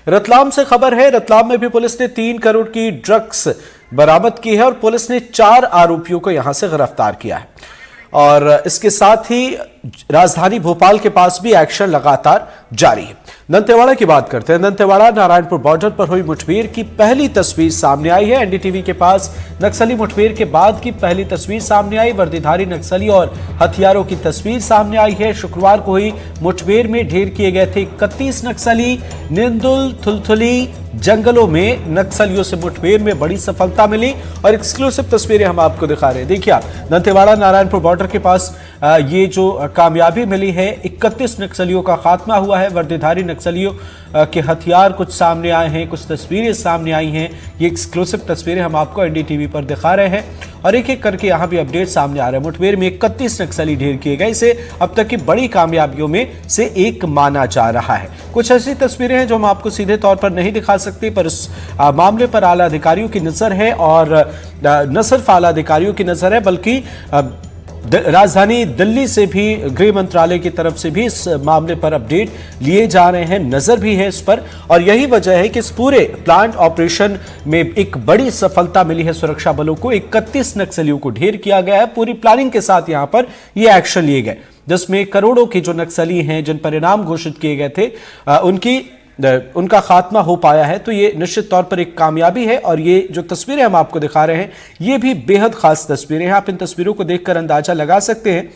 रतलाम से खबर है। रतलाम में भी पुलिस ने 3 करोड़ की ड्रग्स बरामद की है और पुलिस ने 4 आरोपियों को यहां से गिरफ्तार किया है। और इसके साथ ही राजधानी भोपाल के पास भी एक्शन लगातार जारी है। दंतेवाड़ा की बात करते हैं। दंतेवाड़ा नारायणपुर बॉर्डर पर हुई मुठभेड़ की पहली तस्वीर सामने आई है। एनडीटीवी के पास नक्सली मुठभेड़ के बाद की पहली तस्वीर सामने आई। वर्दीधारी नक्सली और हथियारों की तस्वीर सामने आई है। शुक्रवार को हुई मुठभेड़ में ढेर किए गए थे 31 नक्सली। निंदुल थुलथुली जंगलों में नक्सलियों से मुठभेड़ में बड़ी सफलता मिली और एक्सक्लूसिव तस्वीरें हम आपको दिखा रहे हैं। देखिए आप, दंतेवाड़ा नारायणपुर बॉर्डर के पास ये जो कामयाबी मिली है, 31 नक्सलियों का खात्मा हुआ है। वर्दीधारी नक्सलियों के हथियार कुछ सामने आए हैं, कुछ तस्वीरें सामने आई हैं। ये एक्सक्लूसिव तस्वीरें हम आपको एनडीटीवी पर दिखा रहे हैं और एक एक करके यहां भी अपडेट सामने आ रहे हैं। मुठभेड़ में 31 नक्सली ढेर किए गए। इसे अब तक की बड़ी कामयाबियों में से एक माना जा रहा है। कुछ ऐसी तस्वीरें हैं जो हम आपको सीधे तौर पर नहीं दिखा सकते, पर इस मामले पर आला अधिकारियों की नजर है और न सिर्फ आला अधिकारियों की नजर है बल्कि राजधानी दिल्ली से भी गृह मंत्रालय की तरफ से भी इस मामले पर अपडेट लिए जा रहे हैं, नजर भी है इस पर। और यही वजह है कि इस पूरे प्लांट ऑपरेशन में एक बड़ी सफलता मिली है सुरक्षा बलों को। 31 नक्सलियों को ढेर किया गया है। पूरी प्लानिंग के साथ यहां पर ये एक्शन लिए गए, जिसमें करोड़ों के जो नक्सली हैं जिन परिणाम घोषित किए गए थे उनका खात्मा हो पाया है। तो ये निश्चित तौर पर एक कामयाबी है और ये जो तस्वीरें हम आपको दिखा रहे हैं ये भी बेहद खास तस्वीरें हैं। आप इन तस्वीरों को देखकर अंदाजा लगा सकते हैं।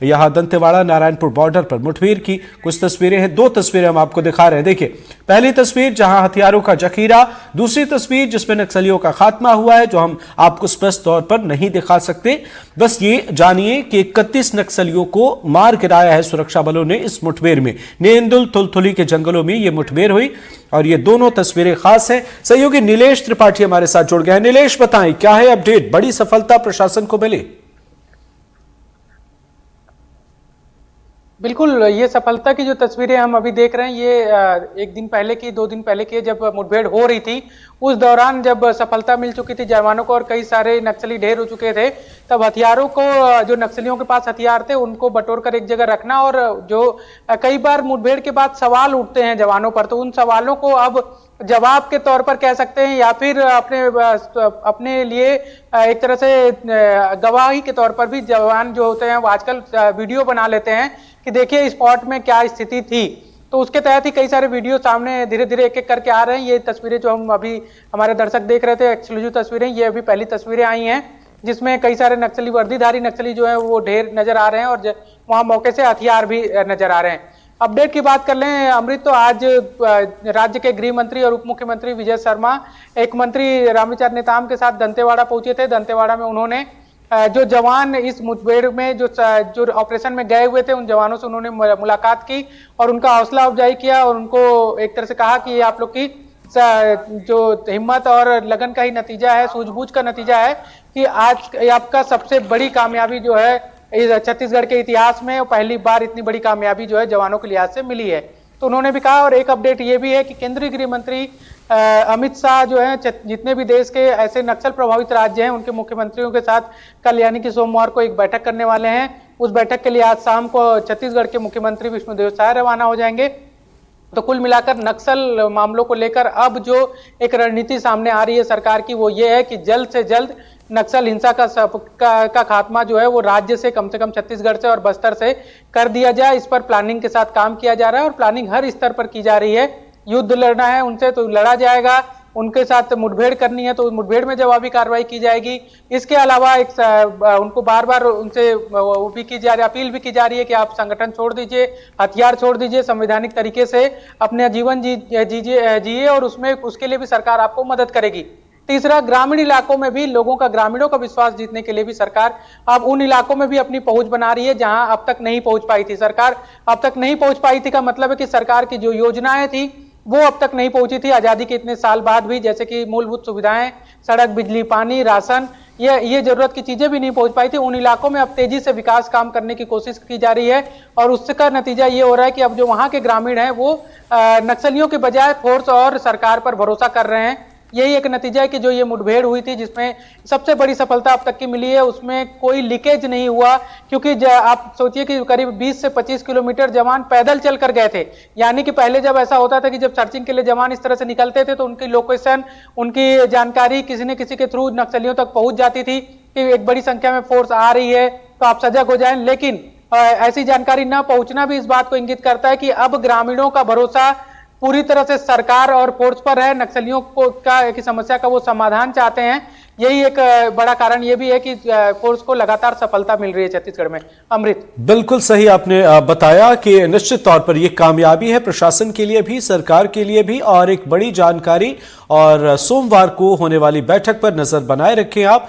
यहां दंतेवाड़ा नारायणपुर बॉर्डर पर मुठभेड़ की कुछ तस्वीरें हैं। 2 तस्वीरें हम आपको दिखा रहे हैं। देखिए, पहली तस्वीर जहां हथियारों का जखीरा, दूसरी तस्वीर जिसमें नक्सलियों का खात्मा हुआ है, जो हम आपको स्पष्ट तौर पर नहीं दिखा सकते। बस ये जानिए कि 31 नक्सलियों को मार गिराया है सुरक्षा बलों ने इस मुठभेड़ में। नेंदुल थुलथुली के जंगलों में यह मुठभेड़ हुई और ये दोनों तस्वीरें खास हैं। सहयोगी नीलेश त्रिपाठी हमारे साथ जुड़ गए हैं। नीलेश, बताएं क्या है अपडेट? बड़ी सफलता प्रशासन को मिली। बिल्कुल, ये सफलता की जो तस्वीरें हम अभी देख रहे हैं ये 1 दिन पहले की, 2 दिन पहले की, जब मुठभेड़ हो रही थी उस दौरान जब सफलता मिल चुकी थी जवानों को और कई सारे नक्सली ढेर हो चुके थे, तब हथियारों को, जो नक्सलियों के पास हथियार थे उनको बटोर कर एक जगह रखना। और जो कई बार मुठभेड़ के बाद सवाल उठते हैं जवानों पर, तो उन सवालों को अब जवाब के तौर पर कह सकते हैं या फिर अपने लिए एक तरह से गवाही के तौर पर भी जवान जो होते हैं वो आजकल वीडियो बना लेते हैं कि देखिए स्पॉट में क्या स्थिति थी। तो उसके तहत ही कई सारे वीडियो सामने धीरे धीरे एक एक करके आ रहे हैं। ये तस्वीरें जो हम अभी हमारे दर्शक देख रहे थे, एक्सक्लूसिव तस्वीरें, ये अभी पहली तस्वीरें आई हैं जिसमें कई सारे नक्सली, वर्दीधारी नक्सली जो है वो ढेर नजर आ रहे हैं और वहां मौके से हथियार भी नजर आ रहे हैं। अपडेट की बात कर लें अमृत, तो आज राज्य के गृह मंत्री और उप मुख्यमंत्री विजय शर्मा एक मंत्री रामविचार नेताम के साथ दंतेवाड़ा पहुंचे थे। दंतेवाड़ा में उन्होंने जो जवान इस मुठभेड़ में जो ऑपरेशन में गए हुए थे उन जवानों से उन्होंने मुलाकात की और उनका हौसला अफजाई किया और उनको एक तरह से कहा कि ये आप लोग की जो हिम्मत और लगन का ही नतीजा है, सूझबूझ का नतीजा है कि आज आपका सबसे बड़ी कामयाबी जो है इस छत्तीसगढ़ के इतिहास में पहली बार इतनी बड़ी कामयाबी जो है जवानों के लिहाज से मिली है। तो उन्होंने भी कहा। और एक अपडेट ये भी है कि केंद्रीय गृह मंत्री अमित शाह जो है जितने भी देश के ऐसे नक्सल प्रभावित राज्य हैं उनके मुख्यमंत्रियों के साथ कल यानी कि सोमवार को एक बैठक करने वाले हैं। उस बैठक के लिए आज शाम को छत्तीसगढ़ के मुख्यमंत्री विष्णुदेव साय रवाना हो जाएंगे। तो कुल मिलाकर नक्सल मामलों को लेकर अब जो एक रणनीति सामने आ रही है सरकार की, वो ये है कि जल्द से जल्द नक्सल हिंसा का खात्मा जो है वो राज्य से कम छत्तीसगढ़ से और बस्तर से कर दिया जाए। इस पर प्लानिंग के साथ काम किया जा रहा है और प्लानिंग हर स्तर पर की जा रही है। युद्ध लड़ना है उनसे तो लड़ा जाएगा, उनके साथ मुठभेड़ करनी है तो मुठभेड़ में जवाबी कार्रवाई की जाएगी। इसके अलावा उनको बार बार उनसे वो भी की जा रही, अपील भी की जा रही है कि आप संगठन छोड़ दीजिए, हथियार छोड़ दीजिए, संवैधानिक तरीके से अपने जीवन जिए और उसमें उसके लिए भी सरकार आपको मदद करेगी। तीसरा, ग्रामीण इलाकों में भी ग्रामीणों का विश्वास जीतने के लिए भी सरकार अब उन इलाकों में भी अपनी पहुंच बना रही है जहां अब तक नहीं पहुंच पाई थी। सरकार अब तक नहीं पहुंच पाई थी का मतलब है कि सरकार की जो योजनाएं थी वो अब तक नहीं पहुंची थी आजादी के इतने साल बाद भी, जैसे कि मूलभूत सुविधाएं, सड़क, बिजली, पानी, राशन, ये जरूरत की चीजें भी नहीं पहुंच पाई थी। उन इलाकों में अब तेजी से विकास काम करने की कोशिश की जा रही है और उसका नतीजा ये हो रहा है कि अब जो वहां के ग्रामीण हैं वो नक्सलियों के बजाय फोर्स और सरकार पर भरोसा कर रहे हैं। यही एक नतीजा है कि जो ये मुठभेड़ हुई थी, जिसमें सबसे बड़ी सफलता अब तक की मिली है, उसमें कोई लीकेज नहीं हुआ। क्योंकि आप सोचिए कि करीब 20 से 25 किलोमीटर जवान पैदल चल कर गए थे। यानी कि पहले जब ऐसा होता था कि जब सर्चिंग के लिए जवान इस तरह से निकलते थे तो उनकी लोकेशन, उनकी जानकारी किसी न किसी के थ्रू नक्सलियों तक पहुंच जाती थी कि एक बड़ी संख्या में फोर्स आ रही है, तो आप सजग हो जाएं। लेकिन ऐसी जानकारी न पहुंचना भी इस बात को इंगित करता है कि अब ग्रामीणों का भरोसा पूरी तरह से सरकार और फोर्स पर है। नक्सलियों की समस्या का वो समाधान चाहते हैं। यही एक बड़ा कारण ये भी है कि फोर्स को लगातार सफलता मिल रही है छत्तीसगढ़ में। अमृत, बिल्कुल सही आपने बताया कि निश्चित तौर पर यह कामयाबी है प्रशासन के लिए भी, सरकार के लिए भी, और एक बड़ी जानकारी। और सोमवार को होने वाली बैठक पर नजर बनाए रखें आप।